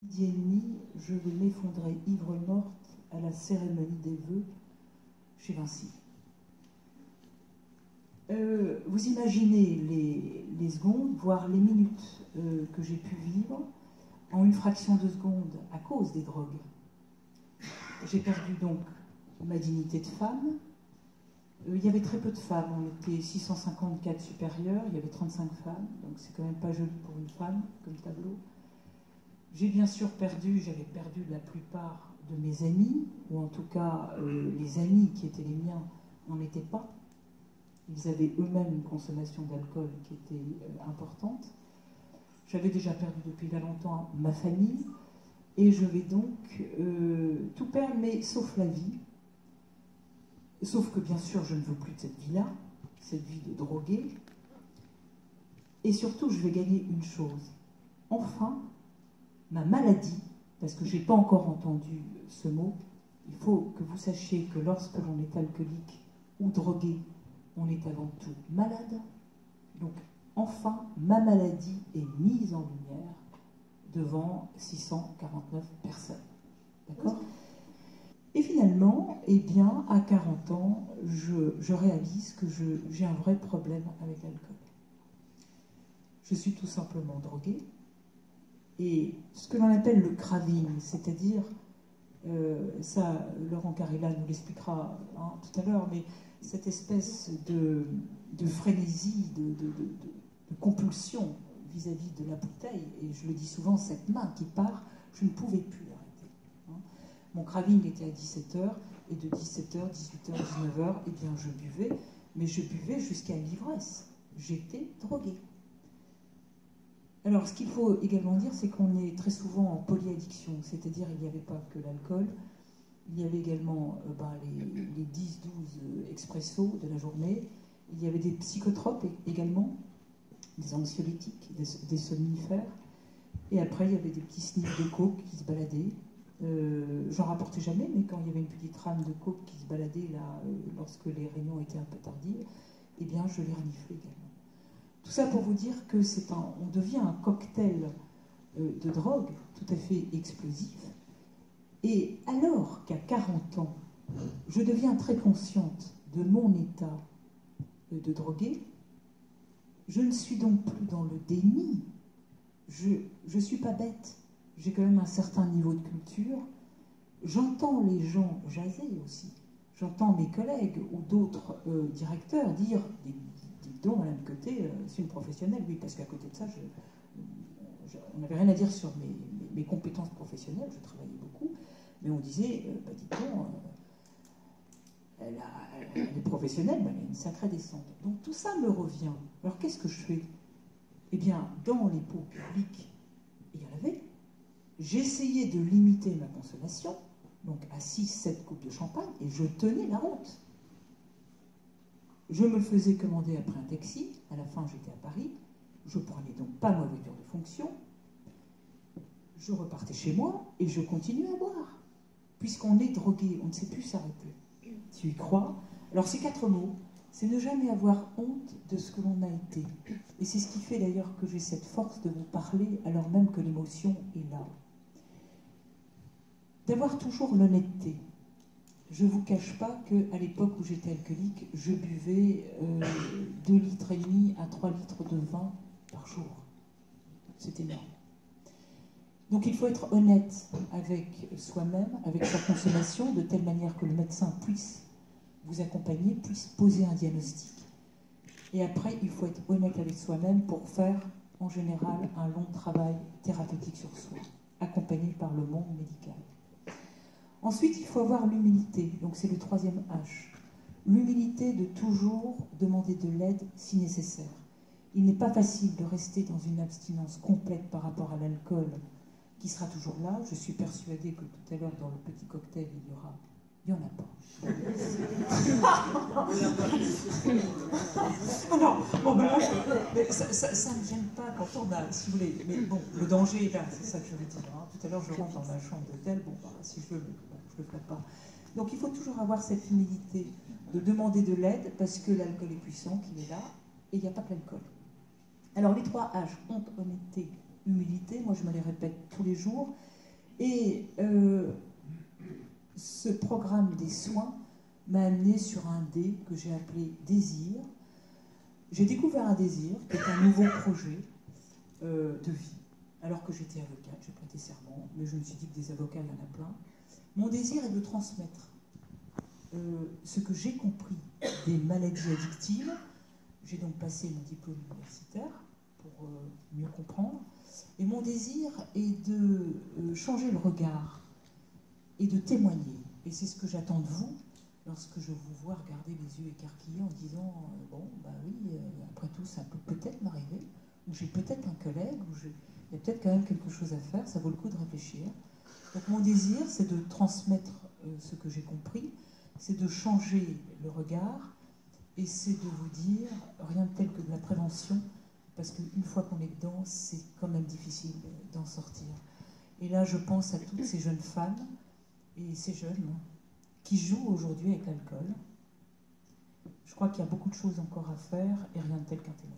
Midi et demi, je vais m'effondrer ivre-morte à la cérémonie des vœux chez Vinci. Vous imaginez les secondes, voire les minutes que j'ai pu vivre en une fraction de seconde à cause des drogues. J'ai perdu donc ma dignité de femme. Il y avait très peu de femmes, on était 654 supérieurs, il y avait 35 femmes, donc c'est quand même pas joli pour une femme comme tableau. J'ai bien sûr j'avais perdu la plupart de mes amis, ou en tout cas les amis qui étaient les miens n'en étaient pas. Ils avaient eux-mêmes une consommation d'alcool qui était importante. J'avais déjà perdu depuis là longtemps ma famille, et je vais donc tout perdre, mais sauf la vie. Sauf que bien sûr, je ne veux plus de cette vie-là, cette vie de drogué. Et surtout, je vais gagner une chose. Enfin, ma maladie, parce que je n'ai pas encore entendu ce mot, il faut que vous sachiez que lorsque l'on est alcoolique ou drogué, on est avant tout malade. Donc, enfin, ma maladie est mise en lumière devant 649 personnes. D'accord ? Et finalement, eh bien, à 40 ans, je réalise que j'ai un vrai problème avec l'alcool. Je suis tout simplement droguée. Et ce que l'on appelle le craving, c'est-à-dire, ça, Laurent Carilla nous l'expliquera tout à l'heure, mais cette espèce de frénésie, de compulsion vis-à-vis de la bouteille, et je le dis souvent, cette main qui part, je ne pouvais plus arrêter. Mon craving était à 17h, et de 17h, 18h, 19h, eh bien je buvais, mais je buvais jusqu'à l'ivresse. J'étais droguée. Alors, ce qu'il faut également dire, c'est qu'on est très souvent en polyaddiction, c'est-à-dire il n'y avait pas que l'alcool, il y avait également les 10-12 expressos de la journée, il y avait des psychotropes également, des anxiolytiques, des somnifères, et après il y avait des petits sniffs de coke qui se baladaient. J'en rapportais jamais, mais quand il y avait une petite rame de coke qui se baladait là, lorsque les réunions étaient un peu tardives, eh bien je les reniflais également. Tout ça pour vous dire que on devient un cocktail de drogue tout à fait explosif. Et alors qu'à 40 ans, je deviens très consciente de mon état de drogué, je ne suis donc plus dans le déni. Je ne suis pas bête. J'ai quand même un certain niveau de culture. J'entends les gens jaser aussi. J'entends mes collègues ou d'autres directeurs dire dites donc, Madame Côté, c'est une professionnelle, oui, parce qu'à côté de ça, on n'avait rien à dire sur mes compétences professionnelles, je travaillais beaucoup, mais on disait, dites donc, elle est professionnelle, mais elle a une sacrée descente. Donc tout ça me revient. Alors qu'est-ce que je fais? Eh bien, dans les pots publics, il y en avait. J'essayais de limiter ma consommation, donc à 6-7 coupes de champagne, et je tenais la route. Je me faisais commander après un taxi, à la fin j'étais à Paris, je prenais donc pas ma voiture de fonction, je repartais chez moi et je continuais à boire. Puisqu'on est drogué, on ne sait plus s'arrêter. Tu y crois? Alors ces 4 mots, c'est ne jamais avoir honte de ce que l'on a été. Et c'est ce qui fait d'ailleurs que j'ai cette force de vous parler alors même que l'émotion est là. D'avoir toujours l'honnêteté. Je ne vous cache pas qu'à l'époque où j'étais alcoolique, je buvais 2,5 litres à 3 litres de vin par jour. C'est énorme. Donc il faut être honnête avec soi-même, avec sa consommation, de telle manière que le médecin puisse vous accompagner, puisse poser un diagnostic. Et après, il faut être honnête avec soi-même pour faire, en général, un long travail thérapeutique sur soi, accompagné par le monde médical. Ensuite, il faut avoir l'humilité, donc c'est le 3e H. L'humilité de toujours demander de l'aide si nécessaire. Il n'est pas facile de rester dans une abstinence complète par rapport à l'alcool, qui sera toujours là. Je suis persuadée que tout à l'heure, dans le petit cocktail, il n'y en a pas. Alors, bon, ben là, ça ne me gêne pas quand on a, si vous voulez, mais bon, le danger est là, c'est ça que je veux dire. Tout à l'heure, je rentre dans ma chambre d'hôtel, bon, si je veux, je ne le ferai pas. Donc il faut toujours avoir cette humilité de demander de l'aide parce que l'alcool est puissant, qu'il est là, et il n'y a pas que l'alcool. Alors les 3 H, honte, honnêteté, humilité, moi je me les répète tous les jours, Et ce programme des soins m'a amené sur un D que j'ai appelé Désir. J'ai découvert un désir, qui est un nouveau projet de vie, alors que j'étais avocate, j'ai prêté serment, mais je me suis dit que des avocats, il y en a plein. Mon désir est de transmettre ce que j'ai compris des maladies addictives. J'ai donc passé mon diplôme universitaire pour mieux comprendre. Et mon désir est de changer le regard et de témoigner. Et c'est ce que j'attends de vous lorsque je vous vois regarder les yeux écarquillés en disant bon, bah oui, après tout, ça peut peut-être m'arriver, ou j'ai peut-être un collègue, ou il y a peut-être quand même quelque chose à faire, ça vaut le coup de réfléchir. Donc mon désir, c'est de transmettre ce que j'ai compris, c'est de changer le regard, et c'est de vous dire rien de tel que de la prévention, parce qu'une fois qu'on est dedans, c'est quand même difficile d'en sortir. Et là, je pense à toutes ces jeunes femmes et ces jeunes qui jouent aujourd'hui avec l'alcool. Je crois qu'il y a beaucoup de choses encore à faire et rien de tel qu'un témoignage.